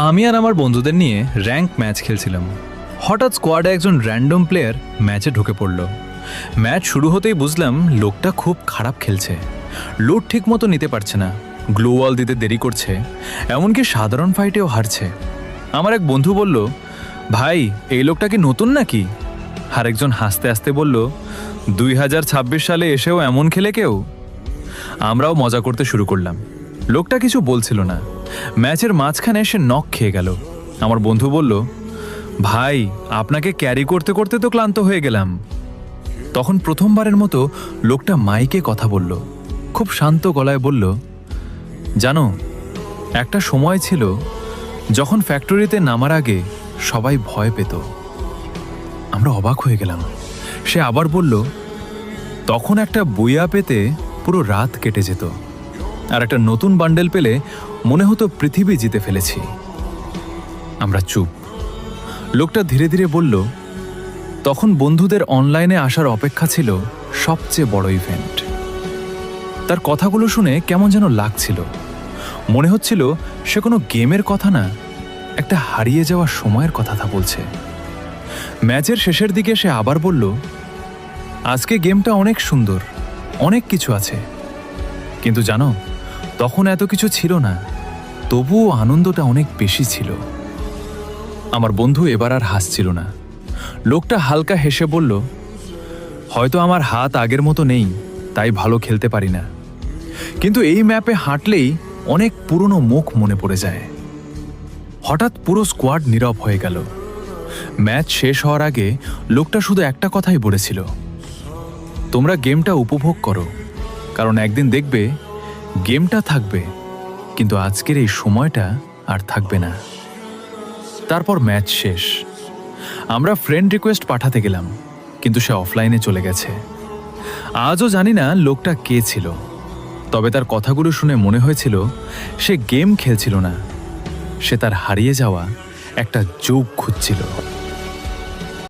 আমি আর আমার বন্ধুদের নিয়ে র্যাঙ্ক ম্যাচ খেলছিলাম। হঠাৎ স্কোয়াডে একজন র্যান্ডম প্লেয়ার ম্যাচে ঢুকে পড়ল। ম্যাচ শুরু হতেই বুঝলাম লোকটা খুব খারাপ খেলছে। লুট ঠিক মতো নিতে পারছে না, গ্লো ওয়াল দিতে দেরি করছে, এমনকি সাধারণ ফাইটেও হারছে। আমার এক বন্ধু বলল, ভাই এই লোকটা কি নতুন নাকি? আরেকজন হাসতে হাসতে বলল, 2026 সালে এসেও এমন খেলে কেউ? আমরাও মজা করতে শুরু করলাম। লোকটা কিছু বলছিল না। ম্যাচের মাঝখানে সে নক খেয়ে গেল। আমার বন্ধু বলল, ভাই আপনাকে ক্যারি করতে করতে তো ক্লান্ত হয়ে গেলাম। তখন প্রথমবারের মতো লোকটা মাইকে কথা বলল, খুব শান্ত গলায় বলল, জানো একটা সময় ছিল যখন ফ্যাক্টরিতে নামার আগে সবাই ভয় পেত। আমরা অবাক হয়ে গেলাম। সে আবার বলল, তখন একটা বুইয়া পেতে পুরো রাত কেটে যেত, আর একটা নতুন বান্ডেল পেলে মনে হতো পৃথিবী জিতে ফেলেছি। আমরা চুপ। লোকটা ধীরে ধীরে বলল, তখন বন্ধুদের অনলাইনে আসার অপেক্ষা ছিল সবচেয়ে বড় ইভেন্ট। তার কথাগুলো শুনে কেমন যেন লাগছিল। মনে হচ্ছিল সে কোনো গেমের কথা না, একটা হারিয়ে যাওয়া সময়ের কথা বলছে। ম্যাচের শেষের দিকে সে আবার বলল, আজকে গেমটা অনেক সুন্দর, অনেক কিছু আছে, কিন্তু জানো তখন এত কিছু ছিল না, তবুও আনন্দটা অনেক বেশি ছিল। আমার বন্ধু এবার আর হাসছিল না। লোকটা হালকা হেসে বলল, হয়তো আমার হাত আগের মতো নেই, তাই ভালো খেলতে পারি না, কিন্তু এই ম্যাপে হাঁটলেই অনেক পুরনো মুখ মনে পড়ে যায়। হঠাৎ পুরো স্কোয়াড নীরব হয়ে গেল। ম্যাচ শেষ হওয়ার আগে লোকটা শুধু একটা কথাই বলেছিল, তোমরা গেমটা উপভোগ করো, কারণ একদিন দেখবে গেমটা থাকবে, কিন্তু আজকের এই সময়টা আর থাকবে না। তারপর ম্যাচ শেষ। আমরা ফ্রেন্ড রিকোয়েস্ট পাঠাতে গেলাম, কিন্তু সে অফলাইনে চলে গেছে। আজও জানি না লোকটা কে ছিল, তবে তার কথাগুলো শুনে মনে হয়েছিল সে গেম খেলছিল না, সে তার হারিয়ে যাওয়া একটা যুগ খুঁজছিল।